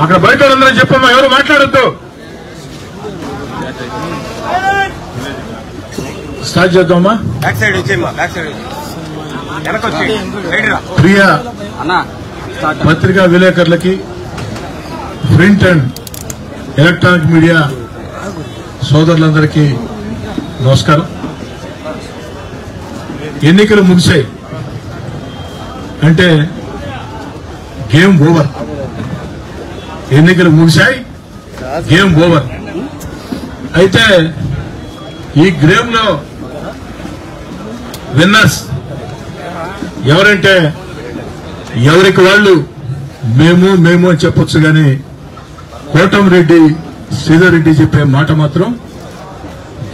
అక్కడ బయట వాళ్ళందరూ చెప్పమ్మా, ఎవరు మాట్లాడొద్దు. స్టార్ట్ చేద్దామా. ప్రియ పత్రికా విలేకరులకి, ప్రింట్ అండ్ ఎలక్ట్రానిక్ మీడియా సోదరులందరికీ నమస్కారం. ఎన్నికలు ముగిశాయి అంటే గేమ్ ఓవర్. ఎన్నికలు ముగిశాయి, గేమ్ ఓవర్. అయితే ఈ గేమ్ లో విన్నర్స్ ఎవరంటే ఎవరికి వాళ్ళు మేము అని చెప్పొచ్చు, కానీ కోటమిరెడ్డి శ్రీధర్ రెడ్డి చెప్పే మాట మాత్రం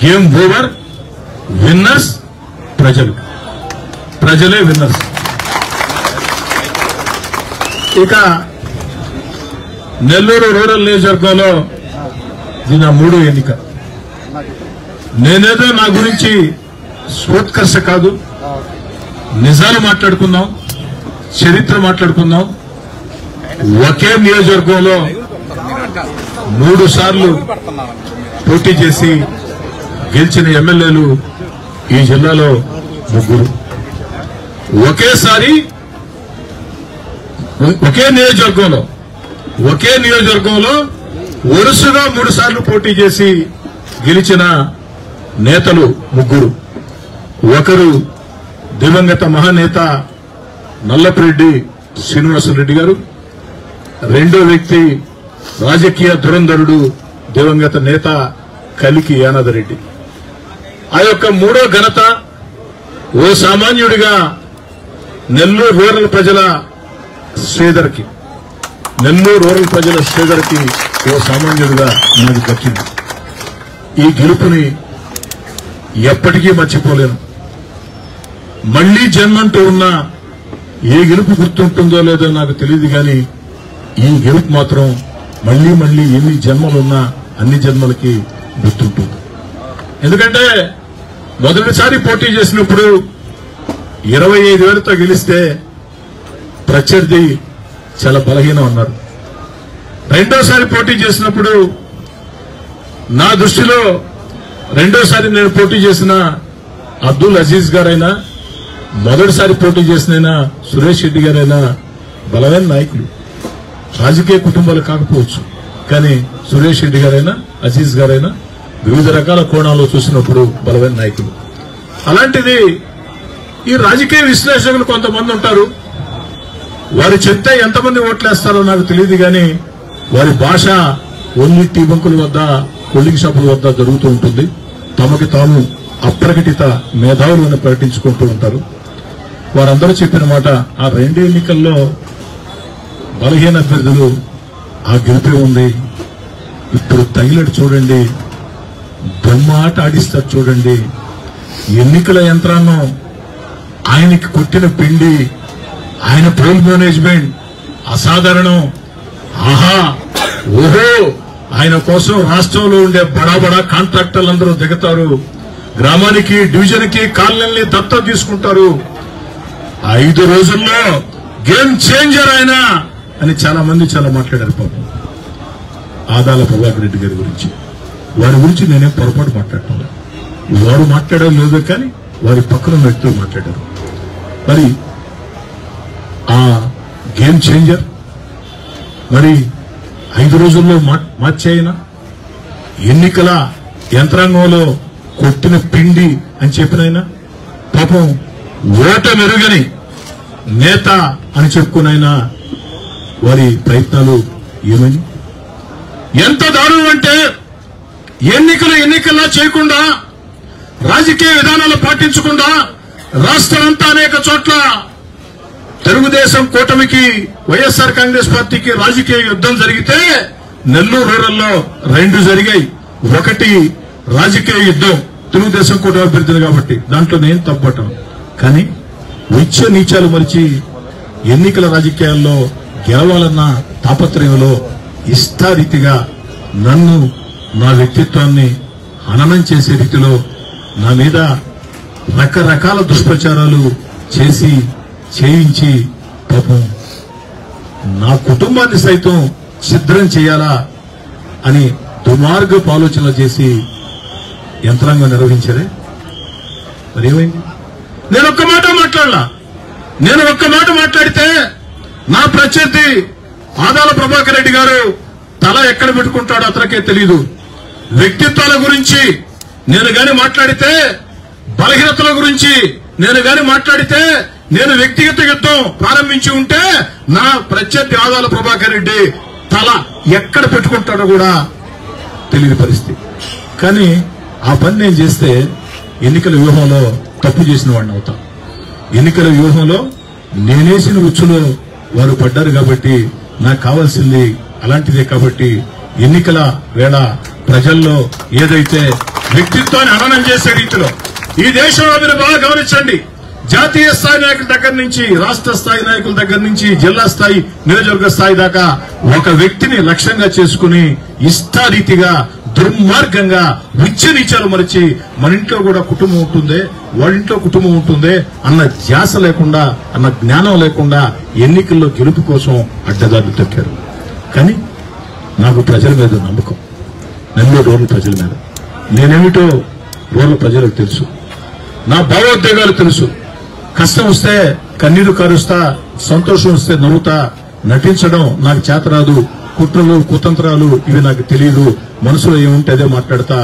గేమ్ ఓవర్. విన్నర్స్ ప్రజలే విన్నర్స్. ఇక నెల్లూరు రూరల్ నియోజకవర్గంలో ఇది నా 3వ ఎన్నిక. నేనేదో నా గురించి స్ఫోత్కర్ష కాదు, నిజాలు మాట్లాడుకుందాం, చరిత్ర మాట్లాడుకుందాం. ఒకే నియోజకవర్గంలో 3 సార్లు పోటీ చేసి గెలిచిన ఎమ్మెల్యేలు ఈ జిల్లాలో 3. ఒకేసారి ఒకే నియోజకవర్గంలో వరుసగా 3 సార్లు పోటీ చేసి గెలిచిన నేతలు 3. ఒకరు దివంగత మహానేత నల్లపురెడ్డి శ్రీనివాసరెడ్డి గారు, రెండో వ్యక్తి రాజకీయ ధురంధరుడు దివంగత నేత కలికి యానాదరెడ్డి. ఆ యొక్క 3వ ఘనత ఓ సామాన్యుడిగా నెల్లూరు రూరల్ ప్రజల శ్రీధర్కి ఓ సామాన్యుడిగా నాకు దక్కింది. ఈ గెలుపుని ఎప్పటికీ మర్చిపోలేను. మళ్లీ జన్మంటూ ఉన్నా ఏ గెలుపు గుర్తుంటుందో లేదో నాకు తెలియదు, కానీ ఈ గెలుపు మాత్రం మళ్లీ ఎన్ని జన్మలున్నా అన్ని జన్మలకి గుర్తుంటుంది. ఎందుకంటే మొదటిసారి పోటీ చేసినప్పుడు 25,000తో గెలిస్తే ప్రత్యర్థి చాలా బలహీనం ఉన్నారు. రెండోసారి పోటీ చేసినప్పుడు నా దృష్టిలో రెండోసారి నేను పోటీ చేసిన అబ్దుల్ అజీజ్ గారైనా, మొదటిసారి పోటీ చేసిన సురేష్ రెడ్డి గారైనా బలమైన నాయకులు. రాజకీయ కుటుంబాలు కాకపోవచ్చు, కానీ సురేష్ రెడ్డి గారైనా అజీజ్ గారైనా వివిధ రకాల కోణాల్లో చూసినప్పుడు బలమైన నాయకులు. అలాంటిది ఈ రాజకీయ విశ్లేషకులు కొంతమంది ఉంటారు. వారు చెప్తే ఎంతమంది ఓట్లేస్తారో నాకు తెలియదు, కానీ వారి భాష ఓన్లీ టీ బంకుల వద్ద, కూలింగ్ షాపుల వద్ద జరుగుతూ ఉంటుంది. తమకి తాము అప్రకటిత మేధావులను ప్రకటించుకుంటూ ఉంటారు. వారందరూ చెప్పిన మాట, ఆ 2 ఎన్నికల్లో బలహీన అభ్యర్థులు ఆ గెలిపే ఉంది. ఇప్పుడు తగిలడు చూడండి, బొమ్మ ఆట ఆడిస్తారు చూడండి. ఎన్నికల యంత్రాంగం ఆయనకి కొట్టిన పిండి, ఆయన పోల్ మేనేజ్మెంట్ అసాధారణం. ఆహా ఓహో, ఆయన కోసం రాష్ట్రంలో ఉండే బడా కాంట్రాక్టర్లందరూ దిగుతారు. గ్రామానికి, డివిజన్కి, కాలనీల్ని దత్తత తీసుకుంటారు. 5 రోజుల్లో గేమ్ చేంజర్ ఆయన అని చాలా మంది మాట్లాడారు. పాపం ఆదాల ప్రభాకర్ రెడ్డి గారి గురించి, వారి గురించి నేనేం పొరపాటు మాట్లాడటం. వారు మాట్లాడారు లేదో, కానీ వారి పక్కన వ్యక్తులు మాట్లాడారు. మరి ఆ గేమ్ చేంజర్ మరి 5 రోజుల్లో మార్చేయన, ఎన్నికల యంత్రాంగంలో కొట్టిన పిండి అని చెప్పినైనా, పాపం ఓట మెరుగని నేత అని చెప్పుకునైనా వారి ప్రయత్నాలు ఏమని, ఎంత దారుణం అంటే ఎన్నికలా చేయకుండా, రాజకీయ విధానాలు పాటించకుండా రాష్ట్రమంతా అనేక చోట్ల తెలుగుదేశం కూటమికి, వైఎస్ఆర్ కాంగ్రెస్ పార్టీకి రాజకీయ యుద్దం జరిగితే నెల్లూరు రూరల్లో 2 జరిగాయి. ఒకటి రాజకీయ యుద్దం తెలుగుదేశం కూటమి అభ్యర్థులు కాబట్టి, దాంట్లో నేను తప్పటం. కానీ ఉచ్చ నీచాలు మరిచి ఎన్నికల రాజకీయాల్లో గెలవాలన్న తాపత్రయంలో ఇష్టారీతిగా నన్ను, నా వ్యక్తిత్వాన్ని హననం చేసే రీతిలో నా మీద రకరకాల దుష్ప్రచారాలు చేయించి పాపం నా కుటుంబాన్ని సైతం ఛిద్రం చేయాలా అని దుర్మార్గపు ఆలోచనలు చేసి యంత్రాంగం నిర్వహించారే. మరి ఏమైంది? నేను ఒక్క మాట మాట్లాడితే నా ప్రత్యర్థి ఆదాల ప్రభాకర్ రెడ్డి గారు తల ఎక్కడ పెట్టుకుంటాడో అతనికే తెలియదు. వ్యక్తిత్వాల గురించి నేను గాని మాట్లాడితే, బలహీనతల గురించి నేను గాని మాట్లాడితే, నేను వ్యక్తిగత యుద్ధం ప్రారంభించి ఉంటే నా ప్రత్యర్థి ఆదాల ప్రభాకర్ రెడ్డి తల ఎక్కడ పెట్టుకుంటాడో కూడా తెలియని పరిస్థితి. కానీ ఆ పని నేను చేస్తే ఎన్నికల వ్యూహంలో తప్పు చేసిన వాడిని అవుతా. ఎన్నికల వ్యూహంలో నేనేసిన ఉచ్చులో వారు పడ్డారు కాబట్టి నాకు కావాల్సింది అలాంటిదే. కాబట్టి ఎన్నికల వేళ ప్రజల్లో ఏదైతే వ్యక్తిత్వాన్ని హననం చేసే రీతిలో ఈ దేశంలో మీరు బాగా గమనించండి, జాతీయ స్థాయి నాయకుల దగ్గర నుంచి రాష్ట్ర స్థాయి నాయకుల దగ్గర నుంచి జిల్లా స్థాయి నియోజకవర్గ స్థాయి దాకా ఒక వ్యక్తిని లక్ష్యంగా చేసుకుని ఇష్టారీతిగా దుర్మార్గంగా విచ్చనీచాలు మరిచి మన ఇంట్లో కూడా కుటుంబం ఉంటుందే, వాళ్ళింట్లో కుటుంబం ఉంటుందే అన్న ధ్యాస లేకుండా, అన్న జ్ఞానం లేకుండా ఎన్నికల్లో గెలుపు కోసం అడ్డదారులు తొక్కారు. కానీ నాకు ప్రజల మీద నమ్మకం, నెల్లూరు రూరల్ ప్రజల మీద. నేనేమిటో రూరల్ ప్రజలకు తెలుసు, నా భావోద్వేగాలు తెలుసు. కష్టం వస్తే కన్నీరు కారుస్తా, సంతోషం వస్తే నవ్వుతా. నటించడం నాకు చేతరాదు. కుట్రలు కుతంత్రాలు ఇవి నాకు తెలియదు. మనసులో ఏముంటే అదే మాట్లాడతా.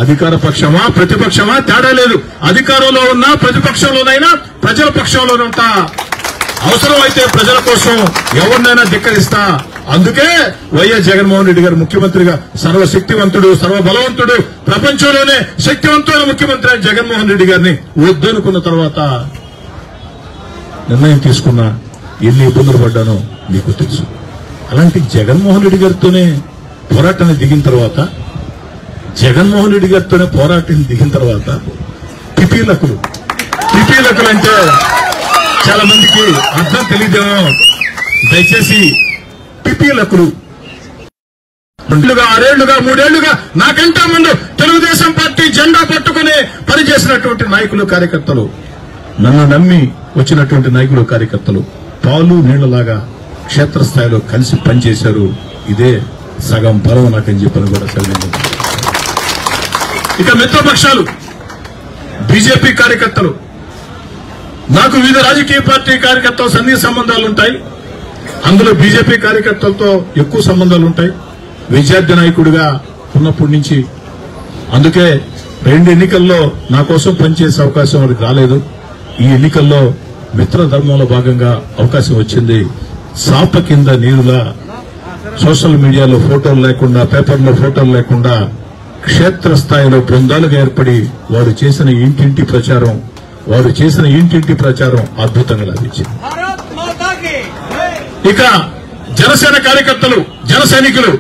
అధికార పక్షమా ప్రతిపక్షమా తేడా లేదు. అధికారంలో ఉన్నా ప్రతిపక్షంలోనైనా ప్రజల పక్షంలోనే ఉంటా. అవసరం అయితే ప్రజల కోసం ఎవరినైనా ధిక్కరిస్తా. అందుకే వైఎస్ జగన్మోహన్ రెడ్డి గారు ముఖ్యమంత్రిగా సర్వశక్తివంతుడు, సర్వబలవంతుడు, ప్రపంచంలోనే శక్తివంతుడైన ముఖ్యమంత్రి జగన్మోహన్ రెడ్డి గారిని వద్దనుకున్న తర్వాత నిర్ణయం తీసుకున్నా. ఎన్ని ఇబ్బందులు పడ్డానో మీకు తెలుసు. అలాంటి జగన్మోహన్ రెడ్డి గారితోనే పోరాటాన్ని దిగిన తర్వాత పిపీలకులు అంటే చాలా మందికి అర్థం తెలియదేమో. దయచేసి పిపీలకులు 2 6 3 నాకంటా ముందు తెలుగుదేశం పార్టీ జెండా పట్టుకుని పనిచేసినటువంటి నాయకులు కార్యకర్తలు, నన్ను నమ్మి వచ్చినటువంటి నాయకులు కార్యకర్తలు పాలు నీళ్లలాగా క్షేత్రస్థాయిలో కలిసి పనిచేశారు. ఇదే సగం బలం నాకని చెప్పని కూడా తెలియదు. ఇక మిత్రపక్షాలు బీజేపీ కార్యకర్తలు, నాకు వివిధ రాజకీయ పార్టీ కార్యకర్తలు సన్నిహిత సంబంధాలుంటాయి. అందులో బీజేపీ కార్యకర్తలతో ఎక్కువ సంబంధాలుంటాయి. విద్యార్థి నాయకుడిగా ఉన్నప్పటి నుంచి. అందుకే 2 ఎన్నికల్లో నా కోసం పనిచేసే అవకాశం వారికి రాలేదు. ఈ ఎన్నికల్లో మిత్రధర్మంలో భాగంగా అవకాశం వచ్చింది. సాప కింద నీరులా సోషల్ మీడియాలో ఫోటోలు లేకుండా, పేపర్లో ఫోటోలు లేకుండా క్షేత్రస్థాయిలో బృందాలుగా ఏర్పడి వారు చేసిన ఇంటింటి ప్రచారం అద్భుతంగా లభించింది. ఇక జనసేన కార్యకర్తలు, జన సైనికులు,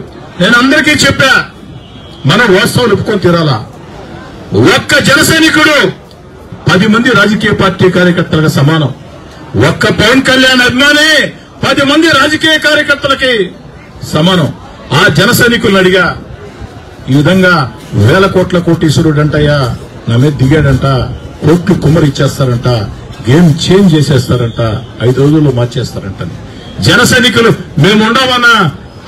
నేను అందరికీ చెప్పా, మనం వాస్తవాలు ఒప్పుకొని తీరాలా. ఒక్క జన సైనికుడు 10 మంది రాజకీయ పార్టీ కార్యకర్తలకు సమానం. ఒక్క పవన్ కళ్యాణ్ అభిమాని 10 మంది రాజకీయ కార్యకర్తలకి సమానం. ఆ జన సైనికులను అడిగా, ఈ విధంగా 1000 కోట్ల కోటీశ్వరుడంటయ్యా నా మీద దిగాడంట, కోట్లు కుమ్మరి ఇచ్చేస్తారంట, గేమ్ చేంజ్ చేసేస్తారంట, 5 రోజుల్లో మార్చేస్తారంట. జన సైనికులు మేము ఉండమన్నా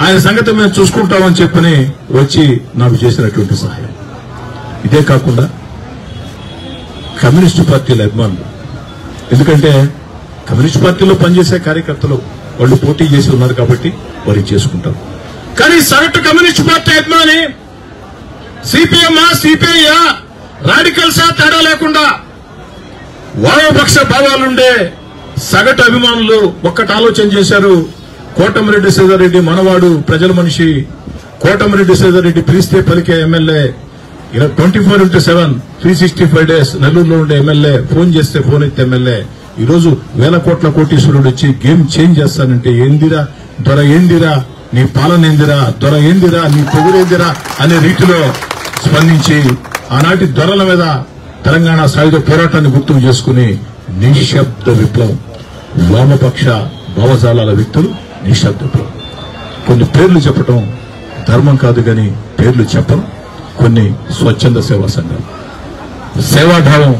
ఆయన సంగతి మేము చూసుకుంటామని చెప్పని వచ్చి నాకు చేసినటువంటి సహాయం. ఇదే కాకుండా కమ్యూనిస్టు పార్టీల అభిమానులు, ఎందుకంటే కమ్యూనిస్ట్ పార్టీలో పనిచేసే కార్యకర్తలు వాళ్ళు పోటీ చేసి ఉన్నారు కాబట్టి వారికి చేసుకుంటారు. కానీ సగటు కమ్యూనిస్ట్ పార్టీ అభిమాని సిపిఎంఆ సిపిఐయా రాడికల్సా తేడా లేకుండా వామపక్ష భావాలుండే సగటు అభిమానులు ఒక్కటి ఆలోచన చేశారు. కోటమిరెడ్డి శ్రీధర్రెడ్డి మనవాడు, ప్రజల మనిషి. కోటమిరెడ్డి శ్రీధర్రెడ్డి పిలిస్తే పలికే ఎమ్మెల్యే, 24/7 365 days నెల్లూరులో ఉండే ఎమ్మెల్యే, ఫోన్ చేస్తే ఫోన్ ఎత్తే ఎమ్మెల్యే. ఈ రోజు 1000 కోట్ల కోటీశ్వరుడు వచ్చి గేమ్ చేంజ్ చేస్తానంటే ఏందిరా దొర, ఏందిరా నీ పాలన, ఏందిరా దొర, ఏందిరా నీ పొగురేందిరా అనే రీతిలో స్పందించి ఆనాటి దొరల మీద తెలంగాణ సాయుధ పోరాటాన్ని గుర్తుకు చేసుకుని నిశ్శబ్ద విప్లవం, వామపక్ష భావజాలాల వ్యక్తులు నిశ్శబ్ద విప్లవం. కొన్ని పేర్లు చెప్పడం ధర్మం కాదు కానీ పేర్లు చెప్పడం. కొన్ని స్వచ్ఛంద సేవా సంఘాలు, సేవాభావం,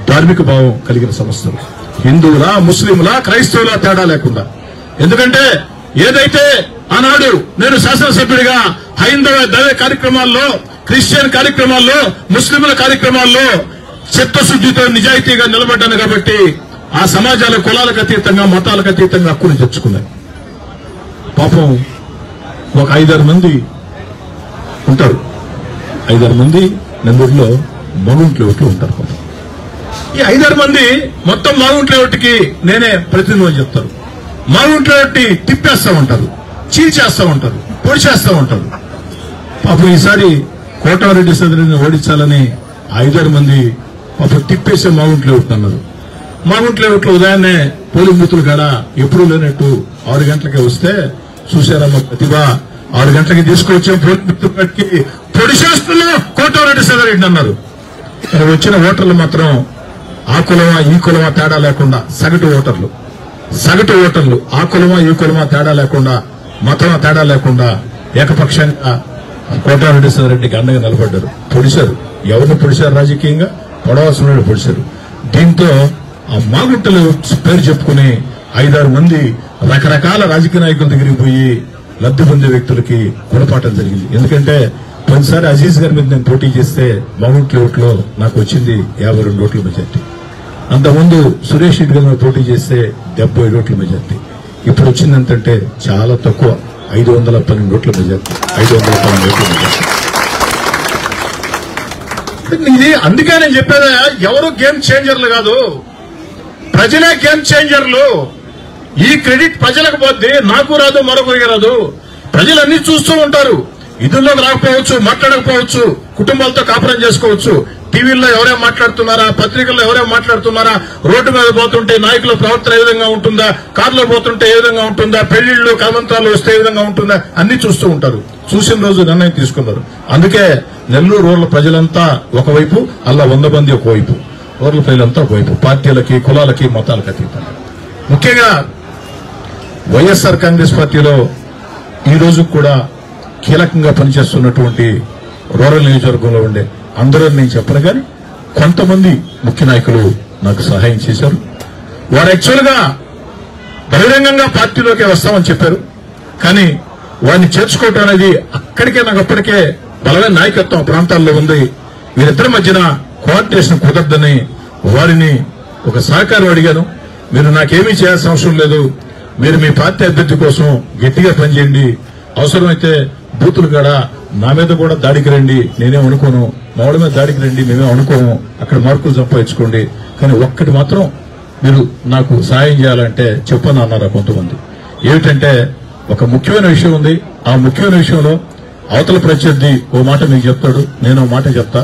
ధార్మిక భావం కలిగిన సంస్థలు, హిందువులా ముస్లింలా క్రైస్తవులా తేడా లేకుండా. ఎందుకంటే ఏదైతే ఆనాడు నేను శాసనసభ్యుడిగా హైందవ దైవ కార్యక్రమాల్లో, క్రిస్టియన్ కార్యక్రమాల్లో, ముస్లింల కార్యక్రమాల్లో చిత్తశుద్ధితో నిజాయితీగా నిలబడ్డాను కాబట్టి ఆ సమాజాల కులాలకు అతీతంగా, మతాలకు అతీతంగా హక్కును తెచ్చుకున్నాయి. పాపం ఒక 5-6 మంది ఉంటారు. 5-6 మంది నెల్లూరులో మాగుంట్ల ఓట్లు ఉంటారు. ఈ 5-6 మంది మొత్తం మాగుంట్ల ఓటుకి నేనే ప్రతినిధి చెప్తారు. మాగుంట్ల ఓట్టి తిప్పేస్తా ఉంటారు, చీల్చేస్తా ఉంటారు, పొడిచేస్తా ఉంటారు. పాపం ఈసారి కోటారెడ్డి సదరిని ఓడించాలని 5-6 మంది పాపం తిప్పేసే మాగుంట్ల ఓట్లు అన్నారు. మాగుంట్ల ఓట్లు ఉదయాన్నే పోలింగ్ బూతులు కాడ ఎప్పుడూ లేనట్టు 6 గంటలకే వస్తే చూశారమ్మ ప్రతిభ 6 గంటలకి తీసుకొచ్చాం పోలింగ్ బూతులు కట్టి పొడిచేస్తున్నాం కోటారెడ్డి సదరెడ్డి అన్నారు. వచ్చిన ఓటర్లు మాత్రం ఆ కులమా ఈ కులమా తేడా లేకుండా సగటు ఓటర్లు ఆ కులమా ఈ కులమా తేడా లేకుండా, మతమా తేడా లేకుండా ఏకపక్షంగా కోటారెడ్డి సదరెడ్డికి అండగా నిలబడ్డారు. పొడిశారు. ఎవరిని పొడిశారు? రాజకీయంగా పొడవాల్సిన పొడిశారు. దీంతో ఆ మాగుంటలు పేరు చెప్పుకుని 5-6 మంది రకరకాల రాజకీయ నాయకుల దగ్గరికి పోయి లబ్ధి పొందే వ్యక్తులకి గుణపాఠం జరిగింది. ఎందుకంటే కొన్నిసారి అజీజ్ గారి మీద నేను పోటీ చేస్తే మాగుంట్ల ఓట్లో నాకు వచ్చింది 52 ఓట్ల మెజార్టీ. అంతకుముందు సురేష్ రెడ్డి గారి మీద పోటీ చేస్తే 70 ఓట్ల మెజార్టీ. ఇప్పుడు వచ్చింది ఎంతంటే చాలా తక్కువ, 512 ఓట్ల మెజార్టీ. 512 ఓట్ల మెజార్టీ. ఇది అందుకే నేను చెప్పేదా, ఎవరు గేమ్ చేంజర్లు కాదు, ప్రజలే గేమ్ చేంజర్లు. ఈ క్రెడిట్ ప్రజలకు పోద్ది, నాకు రాదు, మరొకరికి రాదు. ప్రజలు అన్ని చూస్తూ ఉంటారు. ఇదుల్లోకి రాకపోవచ్చు, మాట్లాడకపోవచ్చు, కుటుంబాలతో కాపురం చేసుకోవచ్చు. టీవీల్లో ఎవరేం మాట్లాడుతున్నారా, పత్రికల్లో ఎవరేం మాట్లాడుతున్నారా, రోడ్డు మీద పోతుంటే నాయకుల ప్రవర్తన ఏ విధంగా ఉంటుందా, కారులో పోతుంటే ఏ విధంగా ఉంటుందా, పెళ్లిళ్లు కమంత్రాలు వస్తే ఏ విధంగా ఉంటుందా, అన్ని చూస్తూ ఉంటారు. చూసిన రోజు నిర్ణయం తీసుకున్నారు. అందుకే నెల్లూరు రూరల్ ప్రజలంతా ఒకవైపు, అలా 100 మంది ఒకవైపు, రూరల్ ప్రజలంతా ఒకవైపు, పార్టీలకి, కులాలకి, మతాలకు అతీతంగా. ముఖ్యంగా వైఎస్ఆర్ కాంగ్రెస్ పార్టీలో ఈ రోజు కూడా కీలకంగా పనిచేస్తున్నటువంటి రూరల్ నియోజకవర్గంలో ఉండే అందరూ నేను చెప్పను కానీ కొంతమంది ముఖ్య నాయకులు నాకు సహాయం చేశారు. వారు యాక్చువల్ గా బహిరంగంగా పార్టీలోకి వస్తామని చెప్పారు. కానీ వారిని చేర్చుకోవటం అనేది అక్కడికే నాకు అప్పటికే బలమైన నాయకత్వం ప్రాంతాల్లో ఉంది. వీరిద్దరి మధ్యన కోఆర్డినేషన్ కుదరదని వారిని ఒక సహకారం అడిగాను. మీరు నాకేమీ చేయాల్సిన అవసరం లేదు, మీరు మీ పార్టీ అభ్యర్థి కోసం గట్టిగా పనిచేయండి, అవసరమైతే బూతులు కాడ నా మీద కూడా దాడికి రండి, నేనేం అనుకోను, మావిడ మీద దాడికి రండి, మేమే అనుకోము, అక్కడ మార్కులు సంపాదించుకోండి, కానీ ఒక్కటి మాత్రం మీరు నాకు సహాయం చేయాలంటే చెప్పను అన్నారు కొంతమంది. ఏమిటంటే ఒక ముఖ్యమైన విషయం ఉంది. ఆ ముఖ్యమైన విషయంలో అవతల ప్రత్యర్థి ఓ మాట మీకు చెప్తాడు, నేను ఓ మాట చెప్తా.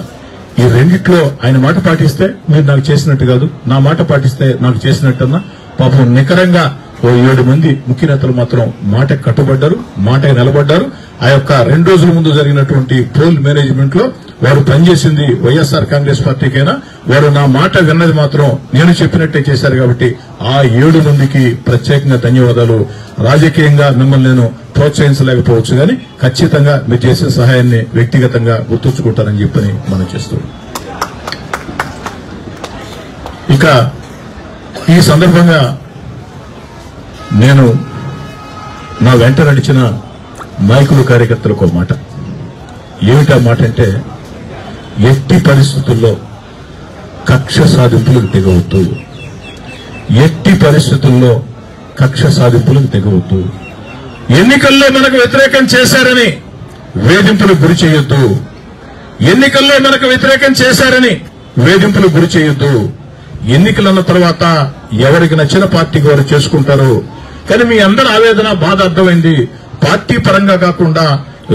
ఈ రెండిట్లో ఆయన మాట పాటిస్తే మీరు నాకు చేసినట్టు కాదు, నా మాట పాటిస్తే నాకు చేసినట్టన్నా. పాపం నికరంగా ఓ 7 మంది ముఖ్య నేతలు మాత్రం మాట కట్టుబడ్డారు, మాట నిలబడ్డారు. ఆ యొక్క 2 రోజుల ముందు జరిగినటువంటి పోల్ మేనేజ్మెంట్ లో వారు పనిచేసింది వైఎస్ఆర్ కాంగ్రెస్ పార్టీకైనా వారు నా మాట విన్నది మాత్రం నేను చెప్పినట్టే చేశారు. కాబట్టి ఆ 7 మందికి ప్రత్యేకంగా ధన్యవాదాలు. రాజకీయంగా మిమ్మల్ని నేను ప్రోత్సహించలేకపోవచ్చు కానీ ఖచ్చితంగా మీరు చేసే సహాయాన్ని వ్యక్తిగతంగా గుర్తుంచుకుంటారని చెప్పని మనం చేస్తున్నాం. ఇక ఈ సందర్భంగా నేను నా వెంట నడిచిన నాయకులు, కార్యకర్తలకు ఒక మాట. ఏమిటా మాట అంటే, ఎట్టి పరిస్థితుల్లో కక్ష సాధింపులకు తెగవద్దు, ఎట్టి పరిస్థితుల్లో కక్ష సాధింపులకు తెగవద్దు. ఎన్నికల్లో మనకు వ్యతిరేకం చేశారని వేధింపులకు గురి చేయొద్దు, ఎన్నికల్లో మనకు వ్యతిరేకం చేశారని వేధింపులకు గురి చేయొద్దు. ఎన్నికలన్న తర్వాత ఎవరికి నచ్చిన పార్టీకి వారు చేసుకుంటారు. కానీ మీ అందరి ఆవేదన, బాధ అర్థమైంది. పార్టీ పరంగా కాకుండా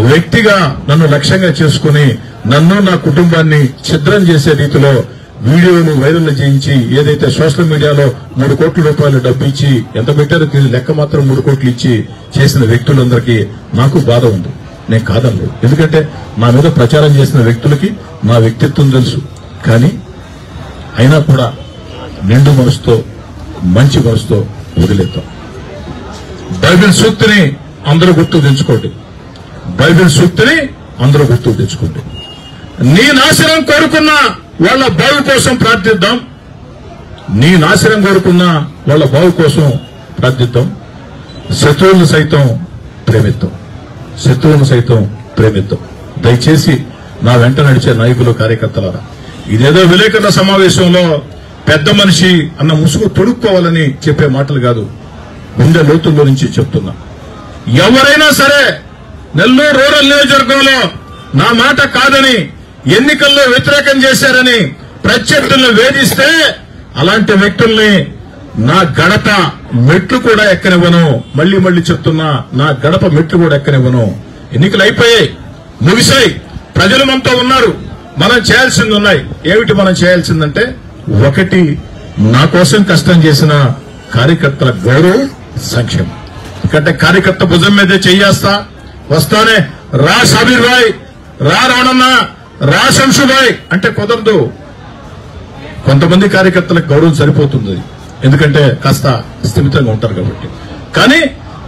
వ్యక్తిగా నన్ను లక్ష్యంగా చేసుకుని నన్ను, నా కుటుంబాన్ని ఛిద్రం చేసే రీతిలో వీడియోలు వైరల్ చేయించి ఏదైతే సోషల్ మీడియాలో 3 కోట్ల రూపాయలు డబ్బు ఇచ్చి ఎంత పెట్టారో లెక్క మాత్రం 3 కోట్లు ఇచ్చి చేసిన వ్యక్తులందరికీ నాకు బాధ ఉంది. నేను కాదనలేదు. ఎందుకంటే నా మీద ప్రచారం చేసిన వ్యక్తులకి నా వ్యక్తిత్వం తెలుసు. కానీ అయినా కూడా నిండు మనసుతో, మంచి మనసుతో వదిలేద్దాం. బైబిల్ సూక్తిని అందరూ గుర్తు తెచ్చుకోండి, బైబిల్ సూక్తిని అందరూ గుర్తు తెచ్చుకోండి. నీ నాశనం కోరుకున్న వాళ్ళ బావు కోసం ప్రార్థిద్దాం, నీ నాశనం కోరుకున్న వాళ్ళ బావు కోసం ప్రార్థిద్దాం. శత్రువులను సైతం ప్రేమిద్దాం, శత్రువులను సైతం ప్రేమిద్దాం. దయచేసి నా వెంట నడిచే నాయకులు, కార్యకర్తలారా, ఇదేదో విలేకరుల సమావేశంలో పెద్ద మనిషి అన్న ముసుగు తొడుక్కోవాలని చెప్పే మాటలు కాదు, గుండె లోతుల్లో నుంచి చెప్తున్నా. ఎవరైనా సరే నెల్లూరు రూరల్ నియోజకవర్గంలో నా మాట కాదని, ఎన్నికల్లో వ్యతిరేకం చేశారని ప్రత్యర్థులను వేధిస్తే అలాంటి వ్యక్తుల్ని నా గడప మెట్లు కూడా ఎక్కనివ్వను. మళ్లీ మళ్లీ చెప్తున్నా, నా గడప మెట్లు కూడా ఎక్కనివ్వను. ఎన్నికలు అయిపోయాయి, ముగిశాయి, ప్రజలు మనతో ఉన్నారు. మనం చేయాల్సింది ఉన్నాయి. ఏమిటి మనం చేయాల్సిందంటే, ఒకటి, నా కోసం కష్టం చేసిన కార్యకర్తల గౌరవం, సంక్షేమం. ఎందుకంటే కార్యకర్త భుజం మీదే చెయ్యేస్తా వస్తానే రా సాబీర్ భాయ్, రా రాణన్న, రా శంషుభాయ్ అంటే కుదరదు. కొంతమంది కార్యకర్తలకు గౌరవం సరిపోతుంది, ఎందుకంటే కాస్త స్థిమితంగా ఉంటారు కాబట్టి. కానీ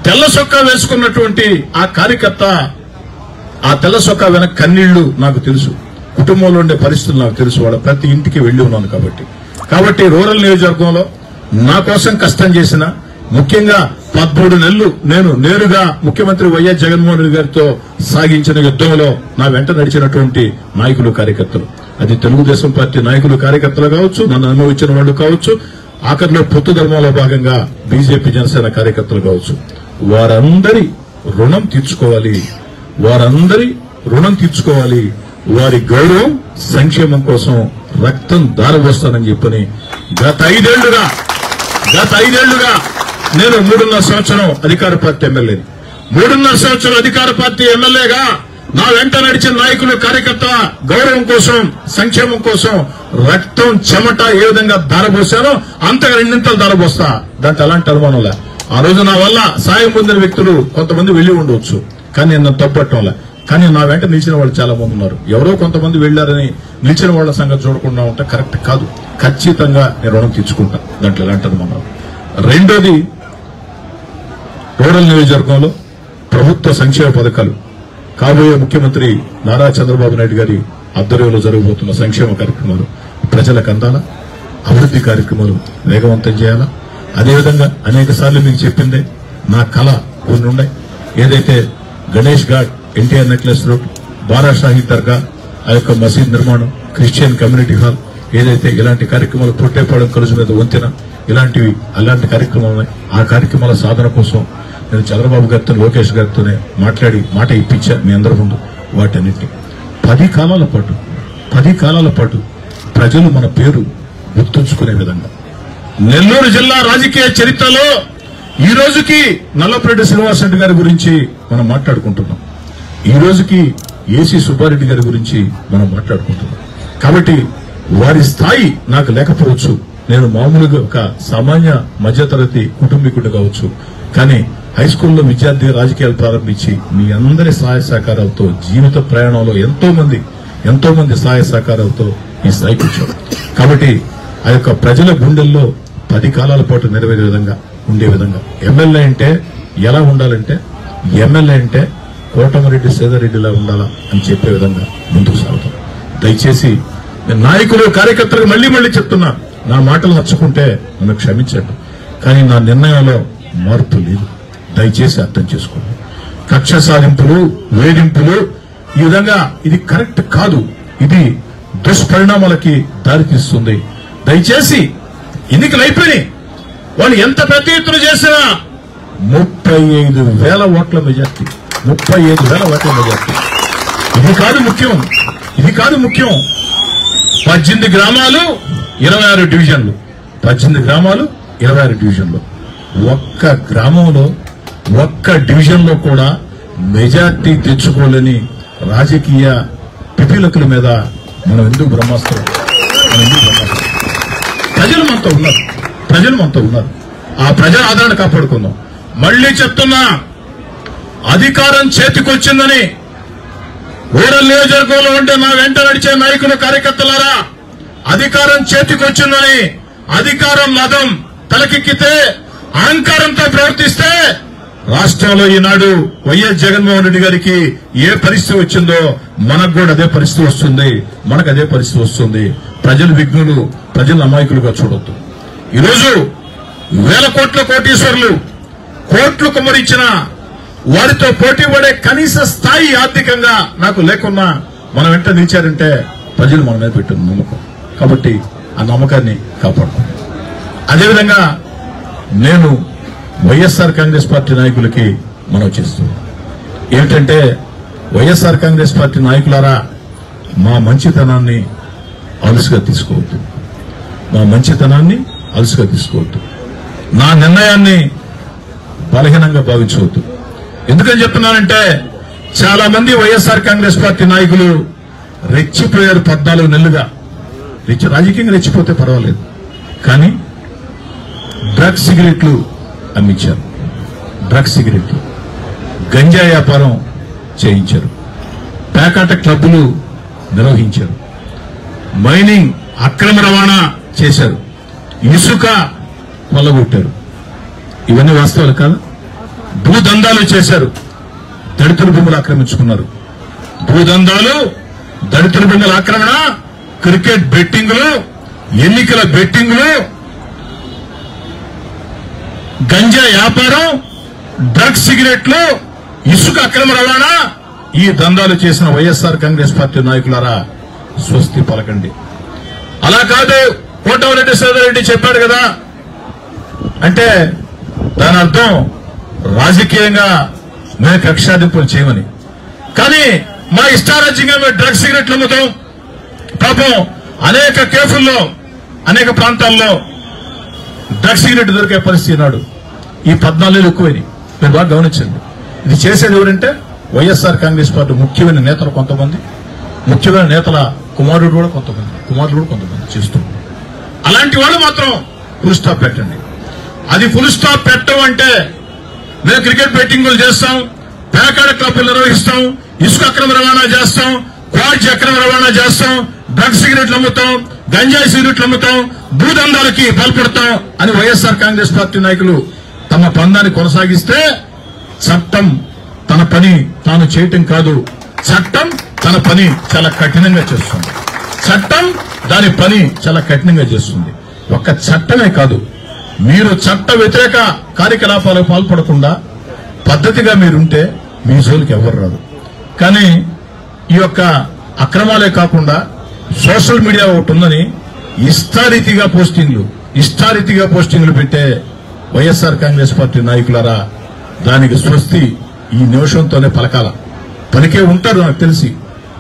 తెల్ల సొక్కా వేసుకున్నటువంటి ఆ కార్యకర్త, ఆ తెల్ల సొక్కా వెనక కన్నీళ్లు నాకు తెలుసు, కుటుంబంలో ఉండే పరిస్థితులు నాకు తెలుసు. వాళ్ళ ప్రతి ఇంటికి వెళ్లి ఉన్నాను కాబట్టి రూరల్ నియోజకవర్గంలో నా కోసం కష్టం చేసిన, ముఖ్యంగా 13 నెలలు నేను నేరుగా ముఖ్యమంత్రి వైఎస్ జగన్మోహన్ రెడ్డి గారితో సాగించిన యుద్ధంలో నా వెంట నడిచినటువంటి నాయకులు, కార్యకర్తలు, అది తెలుగుదేశం పార్టీ నాయకులు, కార్యకర్తలు కావచ్చు, నన్ను అనుభవించిన వాళ్ళు కావచ్చు, ఆఖరిలో పొత్తు ధర్మంలో భాగంగా బీజేపీ, జనసేన కార్యకర్తలు కావచ్చు, వారందరి రుణం తీర్చుకోవాలి, వారి గౌరవం, సంక్షేమం కోసం రక్తం దారబోస్తానని చెప్పని గత ఐదేళ్లుగా నేను 3.5 సంవత్సరం అధికార పార్టీ ఎమ్మెల్యేని, 3.5 సంవత్సరం అధికార పార్టీ ఎమ్మెల్యేగా నా వెంట నడిచిన నాయకులు, కార్యకర్త గౌరవం కోసం, సంక్షేమం కోసం రక్తం, చెమట ఏ విధంగా దారబోసానో అంతగా 2 నింతలు దారబోస్తా. దాంట్లో అలాంటి అనుమానంలే. ఆ రోజు నా వల్ల సాయం పొందిన వ్యక్తులు కొంతమంది వెళ్లి ఉండవచ్చు, కానీ నేను తప్పట్టంలే. కానీ నా వెంట నిలిచిన వాళ్ళు చాలా మంది ఉన్నారు. ఎవరో కొంతమంది వెళ్లారని నిలిచిన వాళ్ళ సంగతి చూడకుండా ఉంటే కరెక్ట్ కాదు. ఖచ్చితంగా నేను రుణం తీర్చుకుంటా, దాంట్లో ఎలాంటి అనుమానం. రెండోది, రూరల్ నియోజకవర్గంలో ప్రభుత్వ సంక్షేమ పథకాలు, కాబోయే ముఖ్యమంత్రి నారా చంద్రబాబు నాయుడు గారి ఆధ్వర్యంలో జరగబోతున్న సంక్షేమ కార్యక్రమాలు ప్రజలకు అందాలా, అభివృద్ది కార్యక్రమాలు వేగవంతం చేయాలా. అదేవిధంగా అనేక సార్లు మీకు చెప్పిందే నా కళ కొన్ని ఉన్నాయి. ఏదైతే గణేష్ ఘాట్, ఎన్టీఆర్ నెక్లెస్ రోడ్, బారా షాహీ దర్గా, ఆ యొక్క మసీద్ నిర్మాణం, క్రిస్టియన్ కమ్యూనిటీ హాల్, ఏదైతే ఇలాంటి కార్యక్రమాలు, పొట్టేపాళెం కలుజు మీద వంతెన, అలాంటి కార్యక్రమాలు ఉన్నాయి. ఆ కార్యక్రమాల సాధన కోసం నేను చంద్రబాబు గారితో, లోకేష్ గారితోనే మాట్లాడి మాట ఇప్పించా మీ అందరి ముందు. వాటన్నిటిని 10 కాలాల పాటు ప్రజలు మన పేరు గుర్తుంచుకునే విధంగా నెల్లూరు జిల్లా రాజకీయ చరిత్రలో ఈ రోజుకి నల్లపురెడ్డి శ్రీనివాసరెడ్డి గారి గురించి మనం మాట్లాడుకుంటున్నాం. ఈ రోజుకి ఏసీ సుబ్బారెడ్డి గారి గురించి మనం మాట్లాడుకుంటున్నాం. కాబట్టి వారి స్థాయి నాకు లేకపోవచ్చు, నేను మామూలుగా ఒక సామాన్య మధ్యతరగతి కుటుంబీకుడు కావచ్చు. కానీ హై స్కూల్లో విద్యార్థి రాజకీయాలు ప్రారంభించి మీ అందరి సహాయ సహకారాలతో జీవిత ప్రయాణంలో ఎంతో మంది సహాయ సహకారాలతో ఈ స్థాయికి వచ్చారు. కాబట్టి ఆ యొక్క ప్రజల గుండెల్లో 10 కాలాల పాటు నెరవేరే విధంగా ఉండే విధంగా ఎమ్మెల్యే అంటే ఎలా ఉండాలంటే, ఎమ్మెల్యే అంటే కోటమిరెడ్డి సేదరెడ్డిలా ఉండాలా అని చెప్పే విధంగా ముందుకు సాగుతాం. దయచేసి నాయకులు, కార్యకర్తలకు మళ్లీ చెప్తున్నా, నా మాటలు నచ్చుకుంటే నన్ను క్షమించండి, కానీ నా నిర్ణయంలో మార్పు లేదు. దయచేసి అర్థం చేసుకోండి. కక్ష సాధింపులు, వేధింపులు, ఈ విధంగా ఇది కరెక్ట్ కాదు. ఇది దుష్పరిణామాలకి దారితీస్తుంది. దయచేసి ఎన్నికలు అయిపోయినాయి, వాళ్ళు ఎంత పెద్ద ఎత్తున చేసినా 35,000 ఓట్ల మెజార్టీ, 35,000 ఓట్ల మెజార్టీ. ఇది కాదు ముఖ్యం. 18 గ్రామాలు 26 డివిజన్లు, 18 గ్రామాలు 26 డివిజన్లు. ఒక్క గ్రామంలో, ఒక్క డివిజన్లో కూడా మెజార్టీ తెచ్చుకోలేని రాజకీయ పిపీలకుల మీద మనం ఎందుకు బ్రహ్మాస్త్రం? ప్రజలు మనతో ఉన్నారు. ఆ ప్రజల ఆదరణ కాపాడుకుందాం. మళ్లీ చెప్తున్నా, అధికారం చేతికొచ్చిందని రూరల్ నియోజకవర్గంలో ఉంటే నా వెంట నడిచే నాయకులు, కార్యకర్తలారా, అధికారం చేతికొచ్చిందని, అధికారం మదం తలకెక్కితే, అహంకారంతో ప్రవర్తిస్తే రాష్ట్రంలో ఈనాడు వైఎస్ జగన్మోహన్ రెడ్డి గారికి ఏ పరిస్థితి వచ్చిందో మనకు కూడా అదే పరిస్థితి వస్తుంది. ప్రజలు విఘ్నులు, ప్రజలు అమాయకులుగా చూడొద్దు. ఈరోజు 1,000 కోట్ల కోటీశ్వరులు కోట్లు కుమ్మరించిన వారితో పోటీ పడే కనీస స్థాయి ఆర్థికంగా నాకు లేకున్నా మనం వెంట నిలిచారంటే ప్రజలు మన మీద పెట్టిన నమ్మకం. కాబట్టి ఆ నమ్మకాన్ని కాపాడుతాం. అదేవిధంగా నేను వైఎస్ఆర్ కాంగ్రెస్ పార్టీ నాయకులకి మనం చేస్తున్నాం ఏమిటంటే, వైఎస్ఆర్ కాంగ్రెస్ పార్టీ నాయకులారా, మా మంచితనాన్ని అలుసుగా తీసుకోవద్దు. మా మంచితనాన్ని అలుసుగా తీసుకోవద్దు. నా నిర్ణయాన్ని బలహీనంగా భావించవద్దు. ఎందుకని చెప్తున్నానంటే, చాలా మంది వైఎస్ఆర్ కాంగ్రెస్ పార్టీ నాయకులు రెచ్చిపోయారు 14 నెలలుగా. రాజకీయంగా రెచ్చిపోతే పర్వాలేదు, కానీ డ్రగ్స్ సిగరెట్లు అమ్మించారు, డ్రగ్స్ సిగరెట్లు, గంజా వ్యాపారం చేయించారు, పేకాట క్లబ్బులు నిర్వహించారు, మైనింగ్ అక్రమ రవాణా చేశారు, ఇసుక కొల్లగొట్టారు. ఇవన్నీ వాస్తవాలు కాదు. భూదందాలు చేశారు, దళితుల భూములు ఆక్రమించుకున్నారు. భూదందాలు, దళితుల భూముల ఆక్రమణ, క్రికెట్ బెట్టింగులు, ఎన్నికల బెట్టింగులు, గంజా వ్యాపారం, డ్రగ్స్ సిగరెట్లు, ఇసుక అక్రమ రవాణా, ఈ దందాలు చేసిన వైఎస్ఆర్ కాంగ్రెస్ పార్టీ నాయకులారా, స్వస్తి పలకండి. అలా కాదు, కోటమిరెడ్డి సోదరెడ్డి చెప్పాడు కదా అంటే దాని అర్థం రాజకీయంగా మేము కక్షాదింపులు చేయమని. కానీ మా ఇష్టారాజ్యంగా మేము డ్రగ్స్ సిగరెట్లు అమ్ముతాం. పాపం అనేక కేసుల్లో, అనేక ప్రాంతాల్లో డ్రగ్స్ సిగరెట్ దొరికే పరిస్థితి నాడు ఈ 14 ఎక్కువైనాయి. మీరు బాగా గమనించండి. ఇది చేసేది ఎవరంటే వైఎస్ఆర్ కాంగ్రెస్ పార్టీ ముఖ్యమైన నేతలు కొంతమంది, ముఖ్యమైన నేతల కుమారుడు కూడా కొంతమంది చేస్తున్నారు. అలాంటి వాళ్ళు మాత్రం ఫుల్ స్టాప్ పెట్టండి. అది ఫుల్ స్టాప్ పెట్టమంటే మేము క్రికెట్ బెట్టింగులు చేస్తాం, పేకాడ క్లబ్లు నిర్వహిస్తాం, ఇసుక అక్రమ రవాణా చేస్తాం, క్వాడ్జీ అక్రమ రవాణా చేస్తాం, డ్రగ్స్ సిగరెట్లు అమ్ముతాం, గంజాయి సిగరెట్లు అమ్ముతాం, భూదందాలకి పాల్పడతాం అని వైఎస్ఆర్ కాంగ్రెస్ పార్టీ నాయకులు తమ పందాన్ని కొనసాగిస్తే చట్టం తన పని తాను చేయటం కాదు, చట్టం తన పని చాలా కఠినంగా చేస్తుంది. చట్టం దాని పని చాలా కఠినంగా చేస్తుంది. ఒక్క చట్టమే కాదు, మీరు చట్ట వ్యతిరేక కార్యకలాపాలకు పాల్పడకుండా పద్ధతిగా మీరుంటే మీ జోలికి ఎవరు రాదు. కానీ ఈ యొక్క అక్రమాలే కాకుండా సోషల్ మీడియా ఒకటి ఉందని ఇష్టారీతిగా పోస్టింగ్లు పెట్టే వైఎస్ఆర్ కాంగ్రెస్ పార్టీ నాయకులారా, దానికి స్వస్తి ఈ నిమిషంతోనే పలకాల. పలికే ఉంటారు నాకు తెలిసి.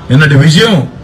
నిన్నటి విజయం